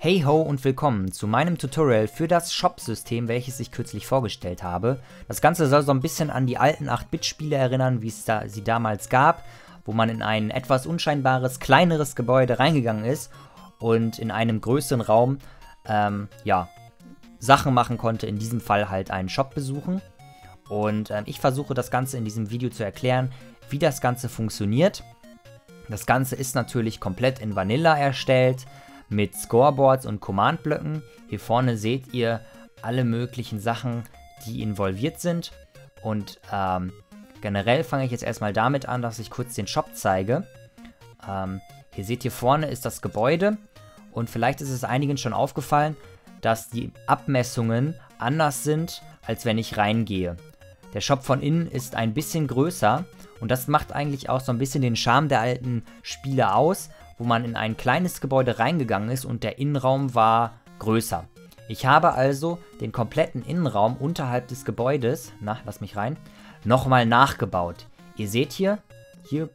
Hey ho und willkommen zu meinem Tutorial für das Shop-System, welches ich kürzlich vorgestellt habe. Das Ganze soll so ein bisschen an die alten 8-Bit-Spiele erinnern, wie es sie damals gab, wo man in ein etwas unscheinbares, kleineres Gebäude reingegangen ist und in einem größeren Raum, Sachen machen konnte, in diesem Fall halt einen Shop besuchen. Und ich versuche das Ganze in diesem Video zu erklären, wie das Ganze funktioniert. Das Ganze ist natürlich komplett in Vanilla erstellt, mit Scoreboards und Command-Blöcken. Hier vorne seht ihr alle möglichen Sachen, die involviert sind. Und generell fange ich jetzt erstmal damit an, dass ich kurz den Shop zeige. Hier seht ihr vorne ist das Gebäude. Und vielleicht ist es einigen schon aufgefallen, dass die Abmessungen anders sind, als wenn ich reingehe. Der Shop von innen ist ein bisschen größer. Und das macht eigentlich auch so ein bisschen den Charme der alten Spiele aus, wo man in ein kleines Gebäude reingegangen ist und der Innenraum war größer. Ich habe also den kompletten Innenraum unterhalb des Gebäudes, lass mich rein, nochmal nachgebaut. Ihr seht hier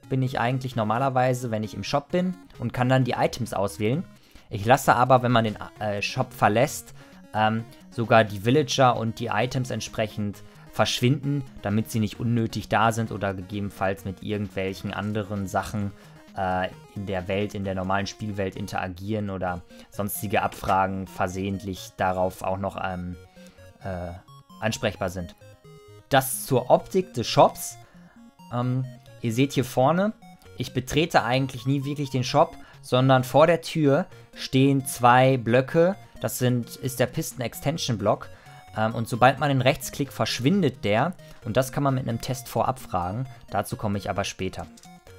bin ich eigentlich normalerweise, wenn ich im Shop bin und kann dann die Items auswählen. Ich lasse aber, wenn man den Shop verlässt, sogar die Villager und die Items entsprechend verschwinden, damit sie nicht unnötig da sind oder gegebenenfalls mit irgendwelchen anderen Sachen in der Welt, in der normalen Spielwelt interagieren oder sonstige Abfragen versehentlich darauf auch noch ansprechbar sind. Das zur Optik des Shops. Ihr seht hier vorne, ich betrete eigentlich nie wirklich den Shop, sondern vor der Tür stehen zwei Blöcke. Das ist der Piston Extension Block. Und sobald man den Rechtsklick verschwindet der, und das kann man mit einem Test vorab fragen, dazu komme ich aber später.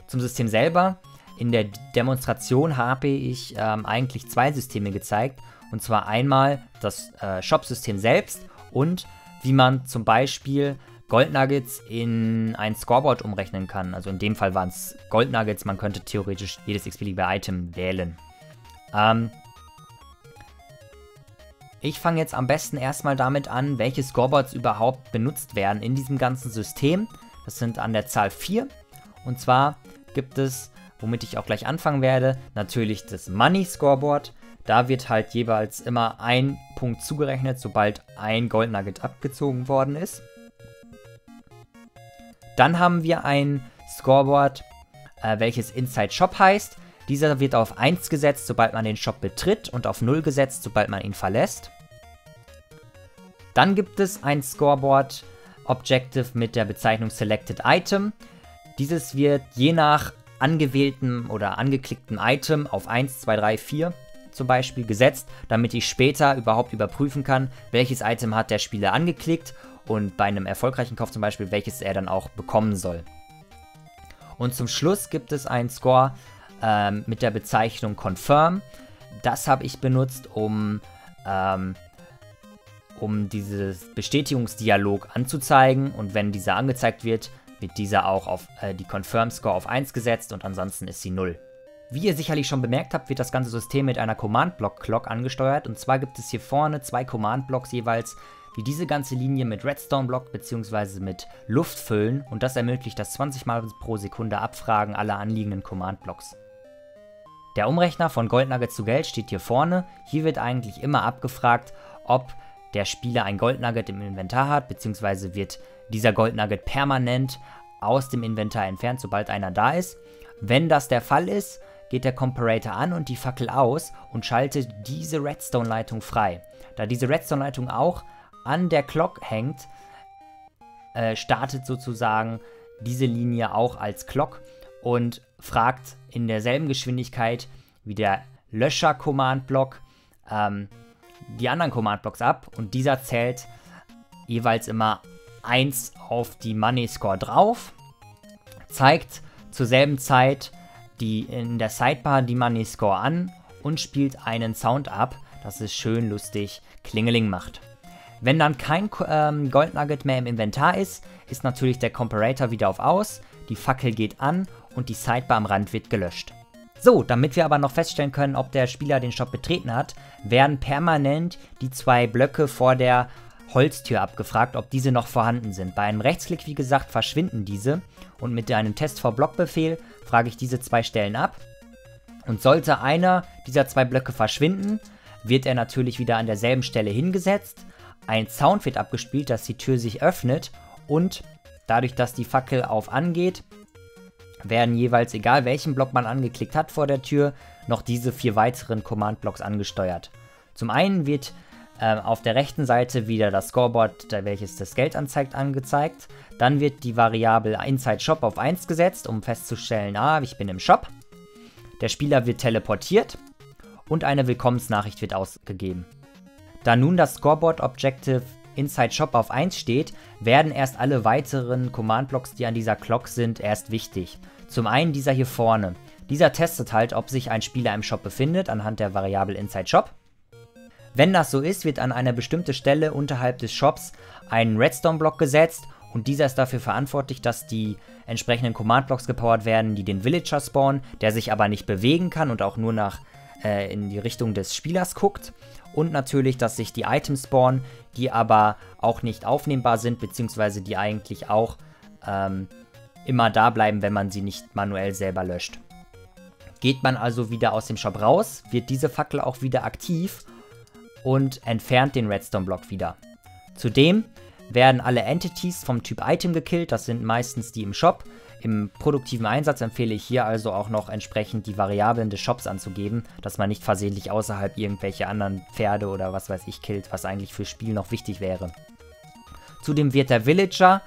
Zum System selber, in der Demonstration habe ich eigentlich zwei Systeme gezeigt, und zwar einmal das Shop-System selbst und wie man zum Beispiel Goldnuggets in ein Scoreboard umrechnen kann. Also in dem Fall waren es Goldnuggets, man könnte theoretisch jedes x-beliebige Item wählen. Ich fange jetzt am besten erstmal damit an, welche Scoreboards überhaupt benutzt werden in diesem ganzen System. Das sind an der Zahl 4. Und zwar gibt es, womit ich auch gleich anfangen werde, natürlich das Money Scoreboard. Da wird halt jeweils immer ein Punkt zugerechnet, sobald ein Gold Nugget abgezogen worden ist. Dann haben wir ein Scoreboard, welches Inside Shop heißt. Dieser wird auf 1 gesetzt, sobald man den Shop betritt, und auf 0 gesetzt, sobald man ihn verlässt. Dann gibt es ein Scoreboard Objective mit der Bezeichnung Selected Item. Dieses wird je nach angewähltem oder angeklicktem Item auf 1, 2, 3, 4 zum Beispiel gesetzt, damit ich später überhaupt überprüfen kann, welches Item hat der Spieler angeklickt und bei einem erfolgreichen Kauf zum Beispiel, welches er dann auch bekommen soll. Und zum Schluss gibt es einen Score mit der Bezeichnung Confirm. Das habe ich benutzt, um dieses Bestätigungsdialog anzuzeigen, und wenn dieser angezeigt wird, wird dieser auch auf die Confirm-Score auf 1 gesetzt und ansonsten ist sie 0. Wie ihr sicherlich schon bemerkt habt, wird das ganze System mit einer Command-Block-Clock angesteuert, und zwar gibt es hier vorne zwei Command-Blocks jeweils, die diese ganze Linie mit Redstone-Block bzw. mit Luft füllen, und das ermöglicht das 20 Mal pro Sekunde Abfragen aller anliegenden Command-Blocks. Der Umrechner von Goldnugget zu Geld steht hier vorne. Hier wird eigentlich immer abgefragt, ob der Spieler ein Goldnugget im Inventar hat, beziehungsweise wird dieser Goldnugget permanent aus dem Inventar entfernt, sobald einer da ist. Wenn das der Fall ist, geht der Comparator an und die Fackel aus und schaltet diese Redstone-Leitung frei. Da diese Redstone-Leitung auch an der Clock hängt, startet sozusagen diese Linie auch als Clock und fragt in derselben Geschwindigkeit wie der Löscher-Command-Block die anderen Command-Blocks ab, und dieser zählt jeweils immer 1 auf die Money-Score drauf, zeigt zur selben Zeit in der Sidebar die Money-Score an und spielt einen Sound ab, dass es schön lustig Klingeling macht. Wenn dann kein Goldnugget mehr im Inventar ist, ist natürlich der Comparator wieder auf Aus, die Fackel geht an und die Sidebar am Rand wird gelöscht. So, damit wir aber noch feststellen können, ob der Spieler den Shop betreten hat, werden permanent die zwei Blöcke vor der Holztür abgefragt, ob diese noch vorhanden sind. Bei einem Rechtsklick, wie gesagt, verschwinden diese, und mit einem Test-for-Block-Befehl frage ich diese zwei Stellen ab. Und sollte einer dieser zwei Blöcke verschwinden, wird er natürlich wieder an derselben Stelle hingesetzt. Ein Sound wird abgespielt, dass die Tür sich öffnet und dadurch, dass die Fackel auf angeht, werden jeweils, egal welchen Block man angeklickt hat vor der Tür, noch diese 4 weiteren Command-Blocks angesteuert. Zum einen wird auf der rechten Seite wieder das Scoreboard, welches das Geld anzeigt, angezeigt. Dann wird die Variable Inside Shop auf 1 gesetzt, um festzustellen, ich bin im Shop. Der Spieler wird teleportiert und eine Willkommensnachricht wird ausgegeben. Da nun das Scoreboard Objective Inside Shop auf 1 steht, werden erst alle weiteren Command-Blocks, die an dieser Clock sind, erst wichtig. Zum einen dieser hier vorne. Dieser testet halt, ob sich ein Spieler im Shop befindet, anhand der Variable Inside Shop. Wenn das so ist, wird an eine bestimmte Stelle unterhalb des Shops ein Redstone-Block gesetzt und dieser ist dafür verantwortlich, dass die entsprechenden Command-Blocks gepowert werden, die den Villager spawnen, der sich aber nicht bewegen kann und auch nur in die Richtung des Spielers guckt. Und natürlich, dass sich die Items spawnen, die aber auch nicht aufnehmbar sind, beziehungsweise die eigentlich auch immer da bleiben, wenn man sie nicht manuell selber löscht. Geht man also wieder aus dem Shop raus, wird diese Fackel auch wieder aktiv und entfernt den Redstone-Block wieder. Zudem werden alle Entities vom Typ Item gekillt, das sind meistens die im Shop. Im produktiven Einsatz empfehle ich hier also auch noch entsprechend die Variablen des Shops anzugeben, dass man nicht versehentlich außerhalb irgendwelche anderen Pferde oder was weiß ich killt, was eigentlich fürs Spiel noch wichtig wäre. Zudem wird der Villager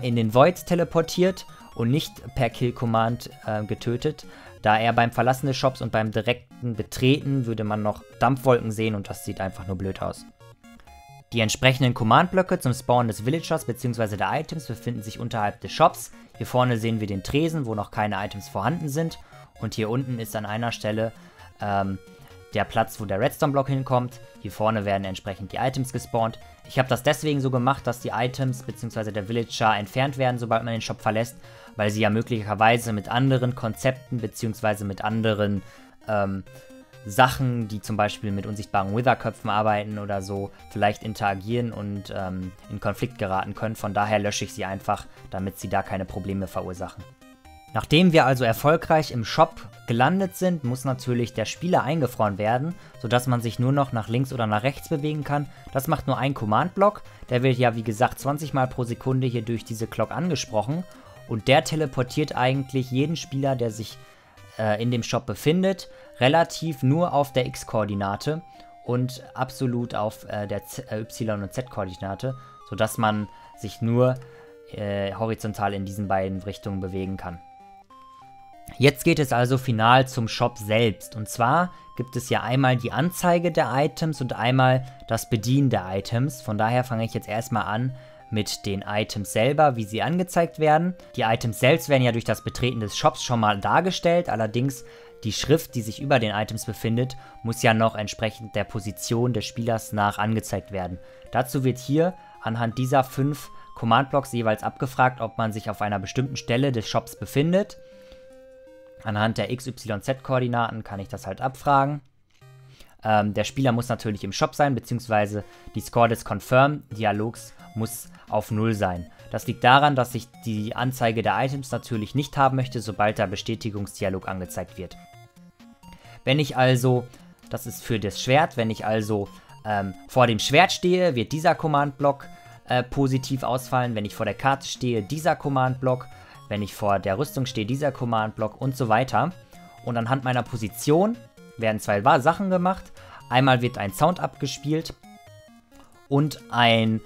in den Void teleportiert und nicht per Kill-Command getötet, da er beim Verlassen des Shops und beim direkten Betreten würde man noch Dampfwolken sehen und das sieht einfach nur blöd aus. Die entsprechenden Command-Blöcke zum Spawn des Villagers bzw. der Items befinden sich unterhalb des Shops. Hier vorne sehen wir den Tresen, wo noch keine Items vorhanden sind. Und hier unten ist an einer Stelle der Platz, wo der Redstone-Block hinkommt. Hier vorne werden entsprechend die Items gespawnt. Ich habe das deswegen so gemacht, dass die Items bzw. der Villager entfernt werden, sobald man den Shop verlässt, weil sie ja möglicherweise mit anderen Konzepten bzw. mit anderen Sachen, die zum Beispiel mit unsichtbaren Witherköpfen arbeiten oder so, vielleicht interagieren und in Konflikt geraten können. Von daher lösche ich sie einfach, damit sie da keine Probleme verursachen. Nachdem wir also erfolgreich im Shop gelandet sind, muss natürlich der Spieler eingefroren werden, sodass man sich nur noch nach links oder nach rechts bewegen kann. Das macht nur ein Command-Block, der wird ja wie gesagt 20 Mal pro Sekunde hier durch diese Clock angesprochen und der teleportiert eigentlich jeden Spieler, der sich in dem Shop befindet, relativ nur auf der X-Koordinate und absolut auf der Y- und Z-Koordinate, sodass man sich nur horizontal in diesen beiden Richtungen bewegen kann. Jetzt geht es also final zum Shop selbst. Und zwar gibt es ja einmal die Anzeige der Items und einmal das Bedienen der Items. Von daher fange ich jetzt erstmal an mit den Items selber, wie sie angezeigt werden. Die Items selbst werden ja durch das Betreten des Shops schon mal dargestellt. Allerdings die Schrift, die sich über den Items befindet, muss ja noch entsprechend der Position des Spielers nach angezeigt werden. Dazu wird hier anhand dieser 5 Command-Blocks jeweils abgefragt, ob man sich auf einer bestimmten Stelle des Shops befindet. Anhand der X, Y, Z-Koordinaten kann ich das halt abfragen. Der Spieler muss natürlich im Shop sein, beziehungsweise die Score des Confirm-Dialogs muss auf 0 sein. Das liegt daran, dass ich die Anzeige der Items natürlich nicht haben möchte, sobald der Bestätigungsdialog angezeigt wird. Wenn ich also, das ist für das Schwert, wenn ich also vor dem Schwert stehe, wird dieser Command-Block positiv ausfallen. Wenn ich vor der Karte stehe, dieser Command-Block. Wenn ich vor der Rüstung stehe, dieser Command-Block und so weiter. Und anhand meiner Position werden 2 Sachen gemacht. Einmal wird ein Sound abgespielt und eine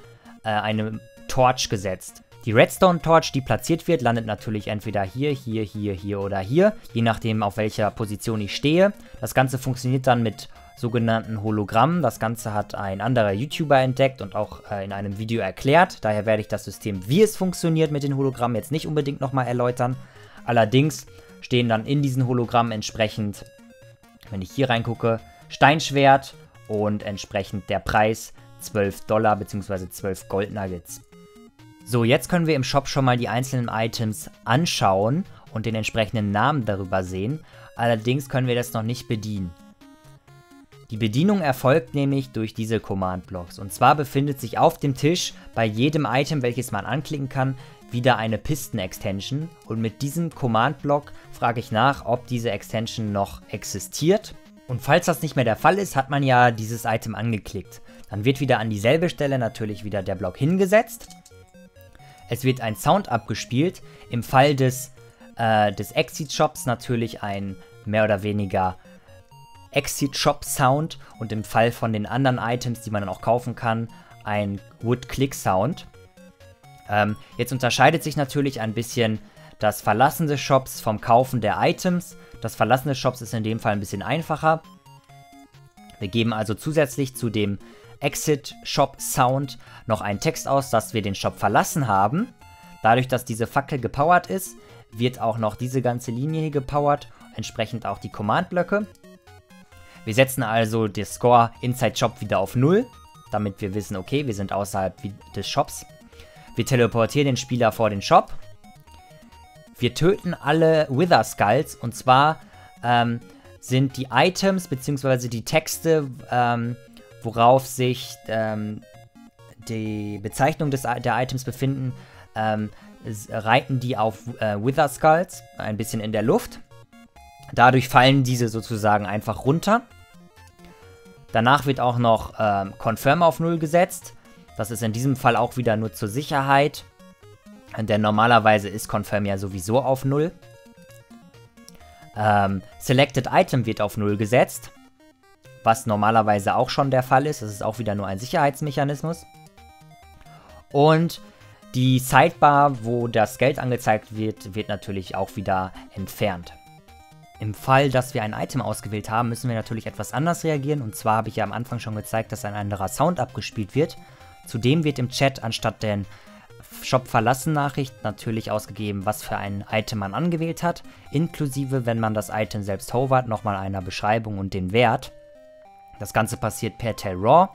Torch gesetzt. Die Redstone-Torch, die platziert wird, landet natürlich entweder hier, hier, hier, hier oder hier, je nachdem auf welcher Position ich stehe. Das Ganze funktioniert dann mit sogenannten Hologrammen. Das Ganze hat ein anderer YouTuber entdeckt und auch in einem Video erklärt. Daher werde ich das System, wie es funktioniert mit den Hologrammen, jetzt nicht unbedingt nochmal erläutern. Allerdings stehen dann in diesen Hologrammen entsprechend, wenn ich hier reingucke, Steinschwert und entsprechend der Preis $12 bzw. 12 Goldnuggets. So, jetzt können wir im Shop schon mal die einzelnen Items anschauen und den entsprechenden Namen darüber sehen. Allerdings können wir das noch nicht bedienen. Die Bedienung erfolgt nämlich durch diese Command-Blocks. Und zwar befindet sich auf dem Tisch bei jedem Item, welches man anklicken kann, wieder eine Piston-Extension. Und mit diesem Command-Block frage ich nach, ob diese Extension noch existiert. Und falls das nicht mehr der Fall ist, hat man ja dieses Item angeklickt. Dann wird wieder an dieselbe Stelle natürlich wieder der Block hingesetzt. Es wird ein Sound abgespielt. Im Fall des Exit-Shops natürlich ein mehr oder weniger Exit-Shop-Sound. Und im Fall von den anderen Items, die man dann auch kaufen kann, ein Wood-Click-Sound. Jetzt unterscheidet sich natürlich ein bisschen das Verlassen des Shops vom Kaufen der Items. Das Verlassen des Shops ist in dem Fall ein bisschen einfacher. Wir geben also zusätzlich zu dem Exit-Shop-Sound noch einen Text aus, dass wir den Shop verlassen haben. Dadurch, dass diese Fackel gepowert ist, wird auch noch diese ganze Linie hier gepowert, entsprechend auch die Command-Blöcke. Wir setzen also den Score Inside Shop wieder auf 0, damit wir wissen, okay, wir sind außerhalb des Shops. Wir teleportieren den Spieler vor den Shop. Wir töten alle Wither Skulls, und zwar sind die Items bzw. die Texte, worauf sich die Bezeichnung der Items befinden, reiten die auf Wither Skulls ein bisschen in der Luft. Dadurch fallen diese sozusagen einfach runter. Danach wird auch noch Confirm auf 0 gesetzt. Das ist in diesem Fall auch wieder nur zur Sicherheit. Denn normalerweise ist Confirm ja sowieso auf 0. Selected Item wird auf 0 gesetzt. Was normalerweise auch schon der Fall ist. Das ist auch wieder nur ein Sicherheitsmechanismus. Und die Sidebar, wo das Geld angezeigt wird, wird natürlich auch wieder entfernt. Im Fall, dass wir ein Item ausgewählt haben, müssen wir natürlich etwas anders reagieren. Und zwar habe ich ja am Anfang schon gezeigt, dass ein anderer Sound abgespielt wird. Zudem wird im Chat anstatt den Shop-Verlassen-Nachricht natürlich ausgegeben, was für ein Item man angewählt hat, inklusive, wenn man das Item selbst hovert, nochmal einer Beschreibung und den Wert. Das Ganze passiert per Tell Raw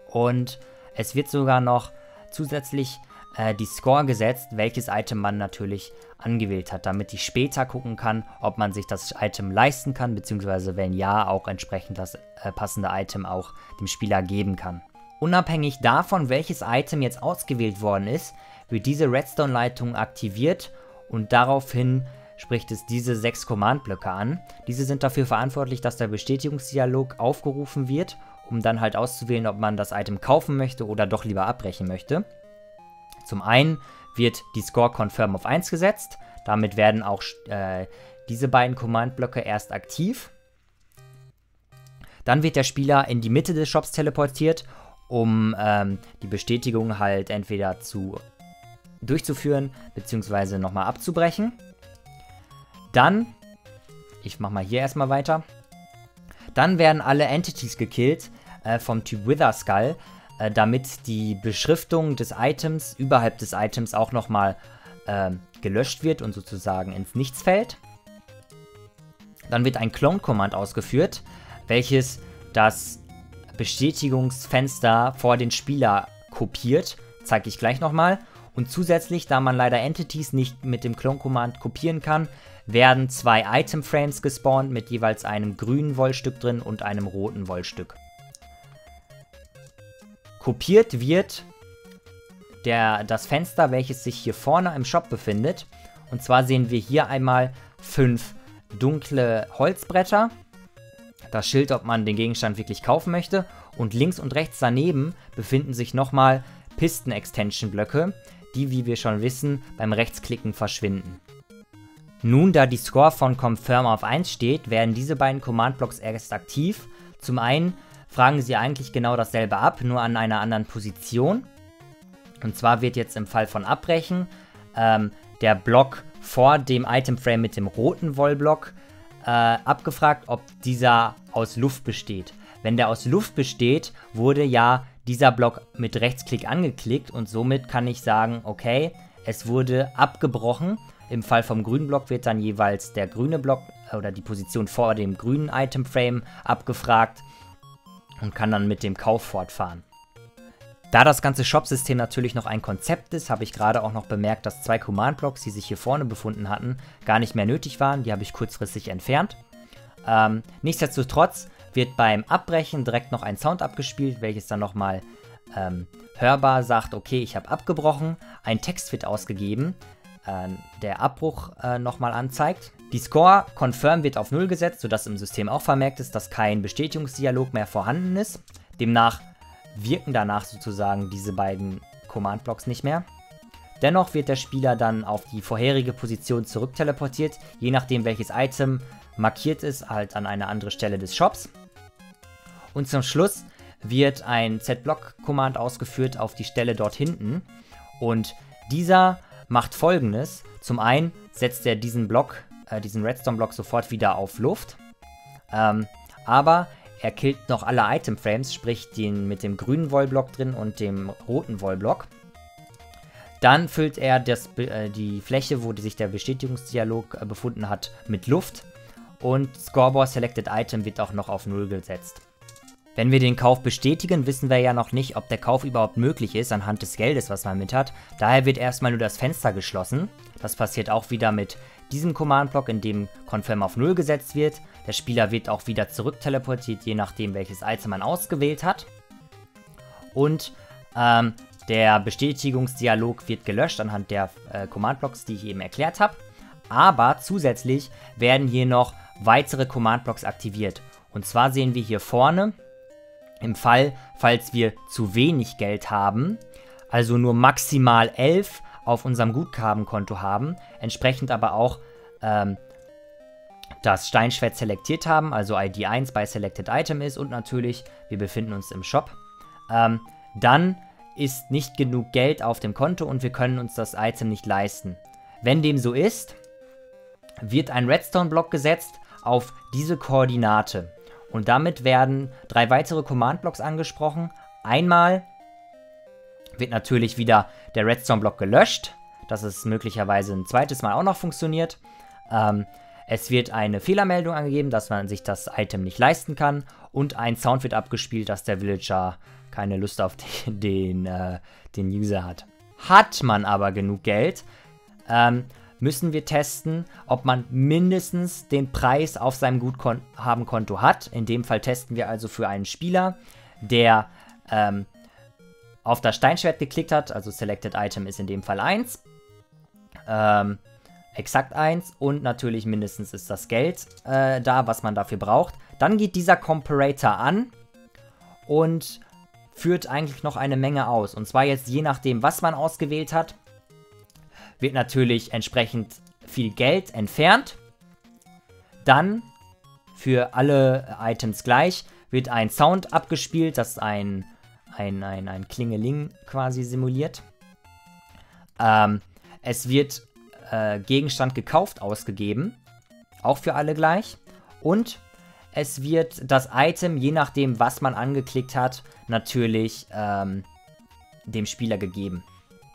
und es wird sogar noch zusätzlich die Score gesetzt, welches Item man natürlich angewählt hat, damit ich später gucken kann, ob man sich das Item leisten kann, beziehungsweise wenn ja, auch entsprechend das passende Item auch dem Spieler geben kann. Unabhängig davon, welches Item jetzt ausgewählt worden ist, wird diese Redstone-Leitung aktiviert und daraufhin spricht es diese 6 Command-Blöcke an. Diese sind dafür verantwortlich, dass der Bestätigungsdialog aufgerufen wird, um dann halt auszuwählen, ob man das Item kaufen möchte oder doch lieber abbrechen möchte. Zum einen wird die Score Confirm auf 1 gesetzt, damit werden auch diese beiden Command-Blöcke erst aktiv. Dann wird der Spieler in die Mitte des Shops teleportiert, um die Bestätigung halt entweder durchzuführen, beziehungsweise nochmal abzubrechen. Dann, ich mach mal hier erstmal weiter, dann werden alle Entities gekillt vom Typ Wither Skull, damit die Beschriftung des Items überhalb des Items auch nochmal gelöscht wird und sozusagen ins Nichts fällt. Dann wird ein Clone-Command ausgeführt, welches das Bestätigungsfenster vor den Spieler kopiert, zeige ich gleich nochmal. Und zusätzlich, da man leider Entities nicht mit dem Clone-Command kopieren kann, werden 2 Item-Frames gespawnt mit jeweils einem grünen Wollstück drin und einem roten Wollstück. Kopiert wird das Fenster, welches sich hier vorne im Shop befindet. Und zwar sehen wir hier einmal 5 dunkle Holzbretter. Das Schild, ob man den Gegenstand wirklich kaufen möchte. Und links und rechts daneben befinden sich nochmal Piston-Extension-Blöcke, die, wie wir schon wissen, beim Rechtsklicken verschwinden. Nun, da die Score von Confirm auf 1 steht, werden diese beiden Command-Blocks erst aktiv. Zum einen fragen sie eigentlich genau dasselbe ab, nur an einer anderen Position. Und zwar wird jetzt im Fall von Abbrechen der Block vor dem Item-Frame mit dem roten Wollblock abgefragt, ob dieser aus Luft besteht. Wenn der aus Luft besteht, wurde ja dieser Block mit Rechtsklick angeklickt und somit kann ich sagen, okay, es wurde abgebrochen. Im Fall vom grünen Block wird dann jeweils der grüne Block oder die Position vor dem grünen Item-Frame abgefragt und kann dann mit dem Kauf fortfahren. Da das ganze Shop-System natürlich noch ein Konzept ist, habe ich gerade auch noch bemerkt, dass 2 Command-Blocks, die sich hier vorne befunden hatten, gar nicht mehr nötig waren. Die habe ich kurzfristig entfernt. Nichtsdestotrotz wird beim Abbrechen direkt noch ein Sound abgespielt, welches dann nochmal hörbar sagt, okay, ich habe abgebrochen. Ein Text wird ausgegeben, der Abbruch nochmal anzeigt. Die Score Confirm wird auf 0 gesetzt, sodass im System auch vermerkt ist, dass kein Bestätigungsdialog mehr vorhanden ist. Demnach wirken danach sozusagen diese beiden Command-Blocks nicht mehr. Dennoch wird der Spieler dann auf die vorherige Position zurückteleportiert, je nachdem welches Item markiert ist, halt an eine andere Stelle des Shops. Und zum Schluss wird ein Z-Block-Command ausgeführt auf die Stelle dort hinten. Und dieser macht Folgendes. Zum einen setzt er diesen Redstone-Block sofort wieder auf Luft. Aber er killt noch alle Item-Frames, sprich den mit dem grünen Wollblock drin und dem roten Wollblock. Dann füllt er die Fläche, wo sich der Bestätigungsdialog befunden hat, mit Luft. Und Scoreboard Selected Item wird auch noch auf 0 gesetzt. Wenn wir den Kauf bestätigen, wissen wir ja noch nicht, ob der Kauf überhaupt möglich ist anhand des Geldes, was man mit hat. Daher wird erstmal nur das Fenster geschlossen. Das passiert auch wieder mit diesem Command-Block, in dem Confirm auf 0 gesetzt wird. Der Spieler wird auch wieder zurück teleportiert, je nachdem welches Item man ausgewählt hat. Und der Bestätigungsdialog wird gelöscht anhand der Command-Blocks, die ich eben erklärt habe. Aber zusätzlich werden hier noch weitere Command-Blocks aktiviert. Und zwar sehen wir hier vorne, im Fall, falls wir zu wenig Geld haben, also nur maximal 11 auf unserem Guthabenkonto haben, entsprechend aber auch das Steinschwert selektiert haben, also ID 1 bei Selected Item ist und natürlich, wir befinden uns im Shop, dann ist nicht genug Geld auf dem Konto und wir können uns das Item nicht leisten. Wenn dem so ist, wird ein Redstone-Block gesetzt auf diese Koordinate. Und damit werden 3 weitere Command-Blocks angesprochen. Einmal wird natürlich wieder der Redstone-Block gelöscht, dass es möglicherweise ein zweites Mal auch noch funktioniert. Es wird eine Fehlermeldung angegeben, dass man sich das Item nicht leisten kann. Und ein Sound wird abgespielt, dass der Villager keine Lust auf den User hat. Hat man aber genug Geld, müssen wir testen, ob man mindestens den Preis auf seinem Guthabenkonto hat. In dem Fall testen wir also für einen Spieler, der auf das Steinschwert geklickt hat, also Selected Item ist in dem Fall 1, exakt 1 und natürlich mindestens ist das Geld da, was man dafür braucht. Dann geht dieser Comparator an und führt eigentlich noch eine Menge aus. Und zwar jetzt je nachdem, was man ausgewählt hat, wird natürlich entsprechend viel Geld entfernt. Dann, für alle Items gleich, wird ein Sound abgespielt, das ein Klingeling quasi simuliert. Es wird Gegenstand gekauft ausgegeben, auch für alle gleich. Und es wird das Item, je nachdem, was man angeklickt hat, natürlich dem Spieler gegeben.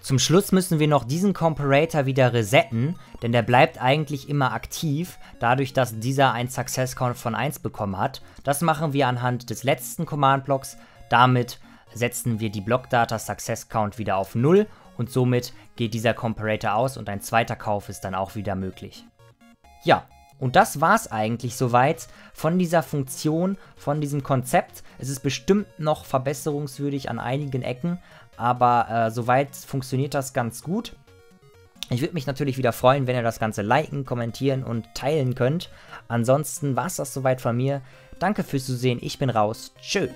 Zum Schluss müssen wir noch diesen Comparator wieder resetten, denn der bleibt eigentlich immer aktiv, dadurch, dass dieser einen Success Count von 1 bekommen hat. Das machen wir anhand des letzten Command-Blocks. Damit setzen wir die Blockdata Success Count wieder auf 0 und somit geht dieser Comparator aus und ein zweiter Kauf ist dann auch wieder möglich. Ja, und das war's eigentlich soweit von dieser Funktion, von diesem Konzept. Es ist bestimmt noch verbesserungswürdig an einigen Ecken, aber soweit funktioniert das ganz gut. Ich würde mich natürlich wieder freuen, wenn ihr das Ganze liken, kommentieren und teilen könnt. Ansonsten war's das soweit von mir. Danke fürs Zusehen, ich bin raus. Tschö.